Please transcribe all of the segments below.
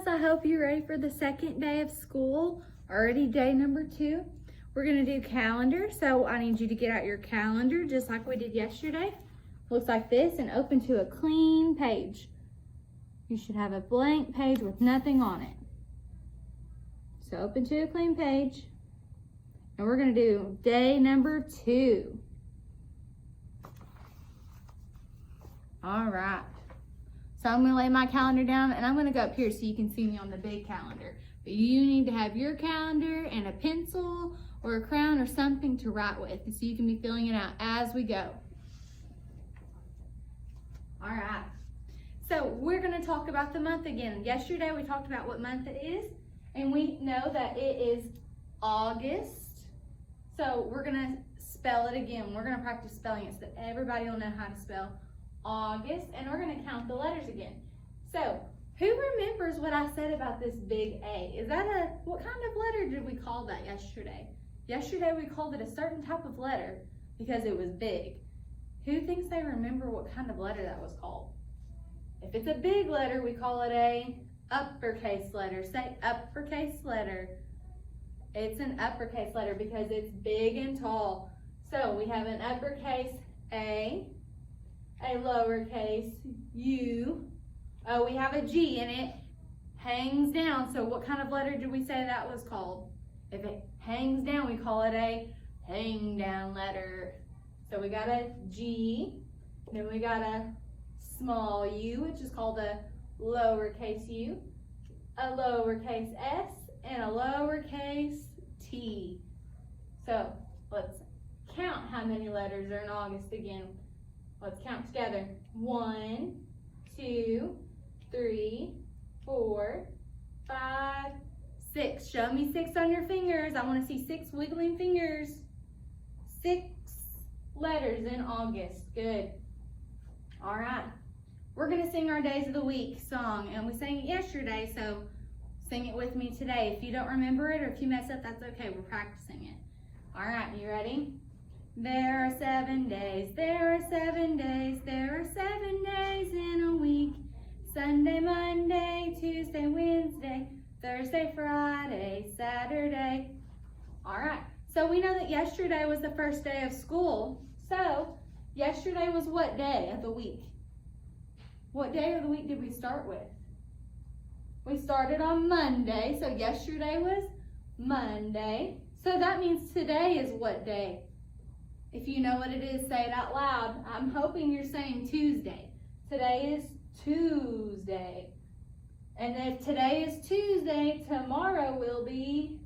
guys, I hope you're ready for the second day of school. Already day number 2. We're gonna do calendar, so I need you to get out your calendar just like we did yesterday. Looks like this, and open to a clean page. You should have a blank page with nothing on it. So open to a clean page, and we're gonna do day number 2. All right. So I'm gonna lay my calendar down, and I'm gonna go up here so you can see me on the big calendar. But you need to have your calendar and a pencil or a crayon or something to write with, so you can be filling it out as we go. All right. So we're gonna talk about the month again. Yesterday we talked about what month it is, and we know that it is August. So we're gonna spell it again. We're gonna practice spelling it so that everybody will know how to spell August, and we're gonna count the letters again. So who remembers what I said about this big A? What kind of letter did we call that yesterday? Yesterday we called it a certain type of letter because it was big. Who thinks they remember what kind of letter that was called? If it's a big letter, we call it a uppercase letter. Say uppercase letter. It's an uppercase letter because it's big and tall. So we have an uppercase A, a lowercase U. Oh, we have a G in it. Hangs down. So what kind of letter did we say that was called? If it hangs down, we call it a hang down letter. So we got a G, then we got a small u, which is called a lowercase u, a lowercase s, and a lowercase t. So let's count how many letters are in August again. Let's count together. 1, 2, 3, 4, 5, 6. Show me 6 on your fingers. I want to see 6 wiggling fingers. 6 letters in August. Good. All right. We're going to sing our Days of the Week song, and we sang it yesterday, so sing it with me today. If you don't remember it or if you mess up, that's okay. We're practicing it. All right, you ready? There are 7 days, there are 7 days, there are 7 days in a week. Sunday, Monday, Tuesday, Wednesday, Thursday, Friday, Saturday. All right, so we know that yesterday was the first day of school. So yesterday was what day of the week? What day of the week did we start with? We started on Monday, so yesterday was Monday. So that means today is what day? If you know what it is, say it out loud. I'm hoping you're saying Tuesday. Today is Tuesday. And if today is Tuesday, tomorrow will be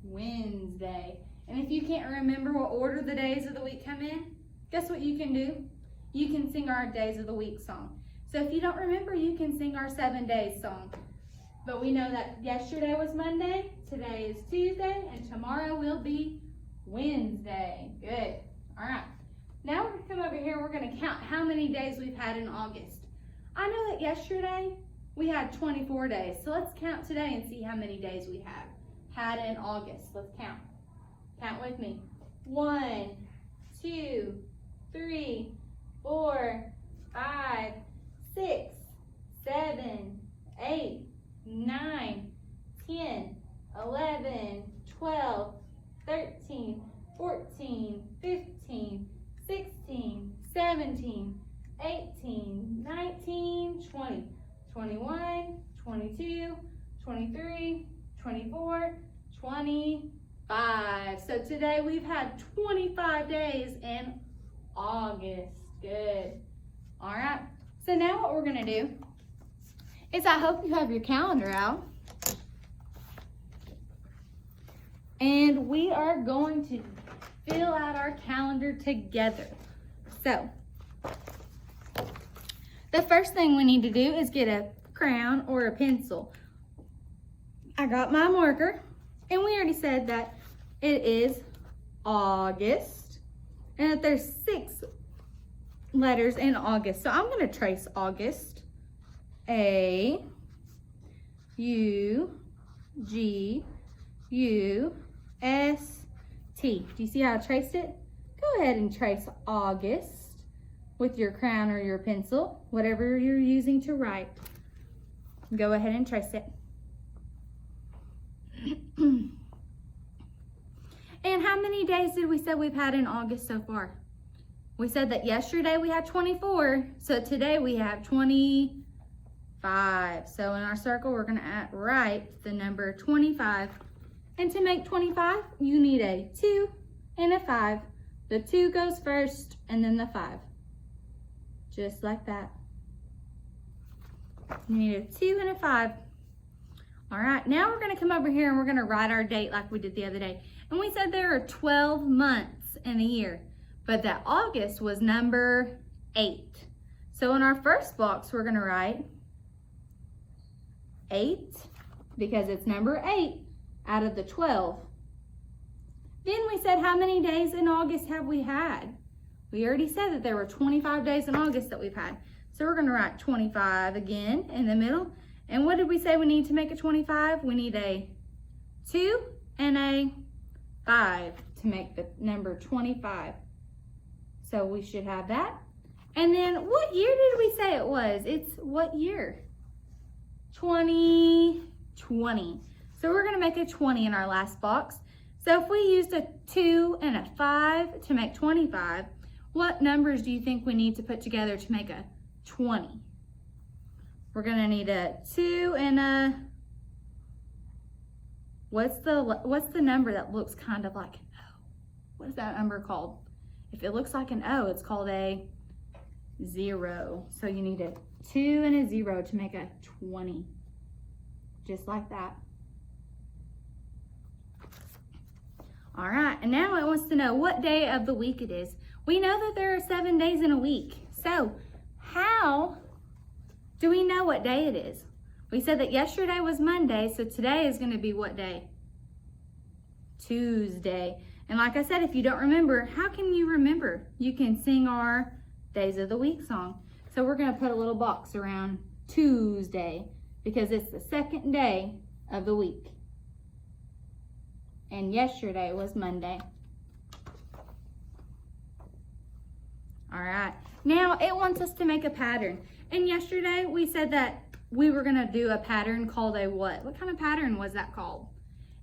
Wednesday. And if you can't remember what order the days of the week come in, guess what you can do? You can sing our Days of the Week song. So if you don't remember, you can sing our 7 days song. But we know that yesterday was Monday, today is Tuesday, and tomorrow will be Wednesday. Good. All right. Now we're going to come over here. We're going to count how many days we've had in August. I know that yesterday we had 24 days. So let's count today and see how many days we have had in August. Let's count. Count with me. 1, 2, 3, 4, 5, 6, 7, 8, 9, 10, 11, 12, 13, 14, 15, 16, 17, 18, 19, 20, 21, 22, 23, 24, 25. So today we've had 25 days in August. Good. All right. So now what we're going to do is I hope you have your calendar out. And we are going to fill out our calendar together. So the first thing we need to do is get a crayon or a pencil. I got my marker, and we already said that it is August and that there's 6 letters in August. So I'm going to trace August. A, U, G, U, S, T. Do you see how I traced it? Go ahead and trace August with your crayon or your pencil, whatever you're using to write. Go ahead and trace it. And how many days did we say we've had in August so far? We said that yesterday we had 24, so today we have 25. So in our circle, we're gonna write the number 25. And to make 25, you need a 2 and a 5. The 2 goes first, and then the 5. Just like that. You need a 2 and a 5. All right, now we're gonna come over here and we're gonna write our date like we did the other day. And we said there are 12 months in a year, but that August was number 8. So in our first box, we're gonna write 8 because it's number 8 out of the 12. Then we said, how many days in August have we had? We already said that there were 25 days in August that we've had. So we're gonna write 25 again in the middle. And what did we say we need to make a 25? We need a 2 and a 5 to make the number 25. So we should have that. And then what year did we say it was? It's what year? 2020. So we're gonna make a 20 in our last box. So if we used a 2 and a 5 to make 25, what numbers do you think we need to put together to make a 20? We're gonna need a 2 and a, what's the number that looks kind of like an O? What is that number called? If it looks like an O, it's called a 0. So you need a 2 and a 0 to make a 20. Just like that. All right, and now it wants to know what day of the week it is. We know that there are 7 days in a week. So how do we know what day it is? We said that yesterday was Monday, so today is gonna be what day? Tuesday. And like I said, if you don't remember, how can you remember? You can sing our Days of the Week song. So we're gonna put a little box around Tuesday because it's the second day of the week. And yesterday was Monday. All right, now it wants us to make a pattern. And yesterday we said that we were gonna do a pattern called a what? What kind of pattern was that called?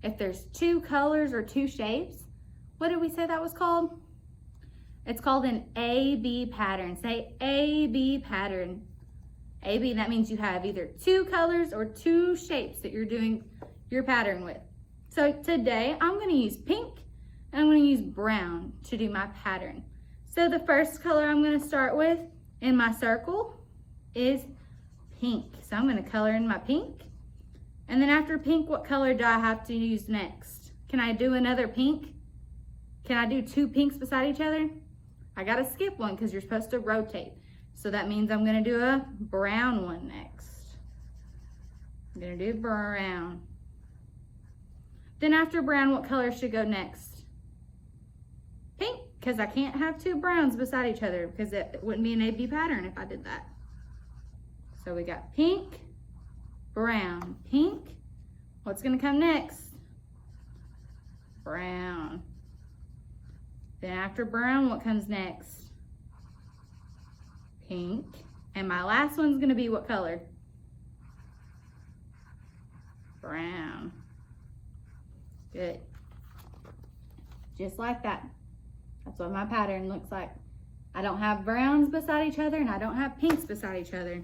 If there's 2 colors or 2 shapes, what did we say that was called? It's called an A-B pattern. Say A-B pattern. A-B, that means you have either 2 colors or 2 shapes that you're doing your pattern with. So today I'm gonna use pink and I'm gonna use brown to do my pattern. So the first color I'm gonna start with in my circle is pink. So I'm gonna color in my pink. And then after pink, what color do I have to use next? Can I do another pink? Can I do 2 pinks beside each other? I gotta skip one because you're supposed to rotate. So that means I'm gonna do a brown one next. I'm gonna do brown. Then after brown, what color should go next? Pink, because I can't have 2 browns beside each other because it wouldn't be an A-B pattern if I did that. So we got pink, brown, pink. What's gonna come next? Brown. Then after brown, what comes next? Pink. And my last one's gonna be what color? Brown. Good. Just like that. That's what my pattern looks like. I don't have browns beside each other and I don't have pinks beside each other.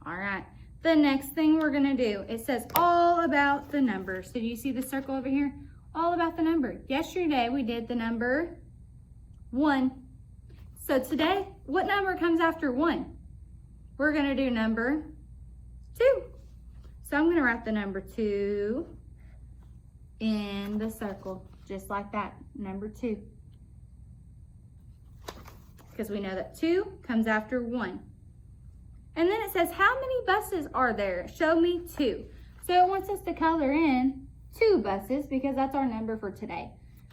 All right, the next thing we're gonna do, it says all about the numbers. So do you see the circle over here? All about the number. Yesterday we did the number 1. So today, what number comes after 1? We're gonna do number 2. So I'm gonna write the number 2 in the circle, just like that, number 2. Because we know that 2 comes after 1. And then it says, how many buses are there? Show me 2. So it wants us to color in 2 buses because that's our number for today.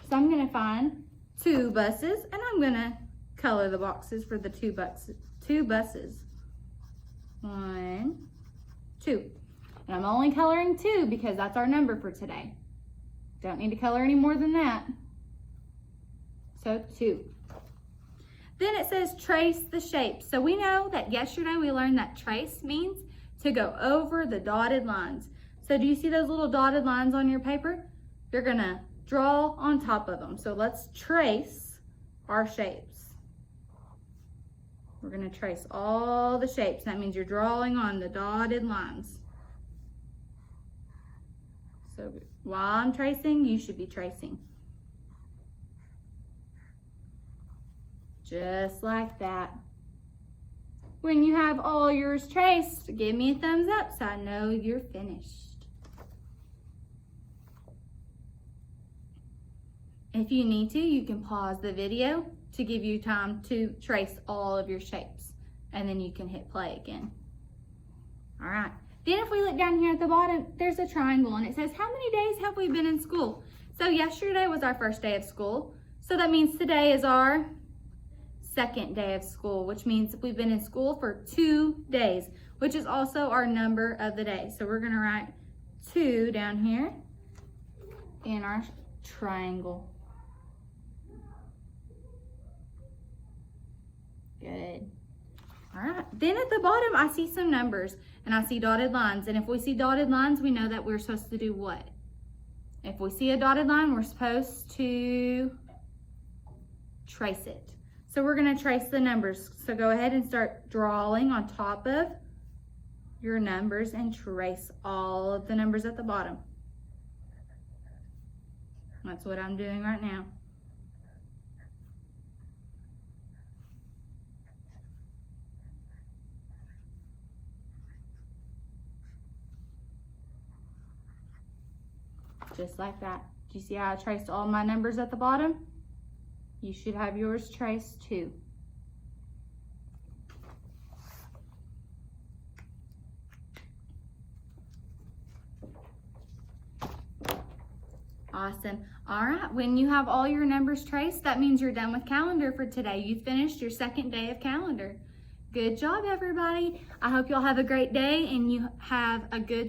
So I'm gonna find 2 buses and I'm gonna color the boxes for the 2 buses. 1, 2. And I'm only coloring 2 because that's our number for today. Don't need to color any more than that. So 2. Then it says trace the shape. So we know that yesterday we learned that trace means to go over the dotted lines. So do you see those little dotted lines on your paper? You're gonna draw on top of them. So let's trace our shapes. We're gonna trace all the shapes. That means you're drawing on the dotted lines. So while I'm tracing, you should be tracing. Just like that. When you have all yours traced, give me a thumbs up so I know you're finished. If you need to, you can pause the video to give you time to trace all of your shapes, and then you can hit play again. All right. Then if we look down here at the bottom, there's a triangle and it says, how many days have we been in school? So yesterday was our first day of school. So that means today is our second day of school, which means we've been in school for 2 days, which is also our number of the day. So we're gonna write 2 down here in our triangle. Good. All right, then at the bottom, I see some numbers and I see dotted lines. And if we see dotted lines, we know that we're supposed to do what? If we see a dotted line, we're supposed to trace it. So we're gonna trace the numbers. So go ahead and start drawing on top of your numbers and trace all of the numbers at the bottom. That's what I'm doing right now. Just like that. Do you see how I traced all my numbers at the bottom? You should have yours traced too. Awesome. All right, when you have all your numbers traced, that means you're done with calendar for today. You finished your second day of calendar. Good job, everybody. I hope y'all have a great day and you have a good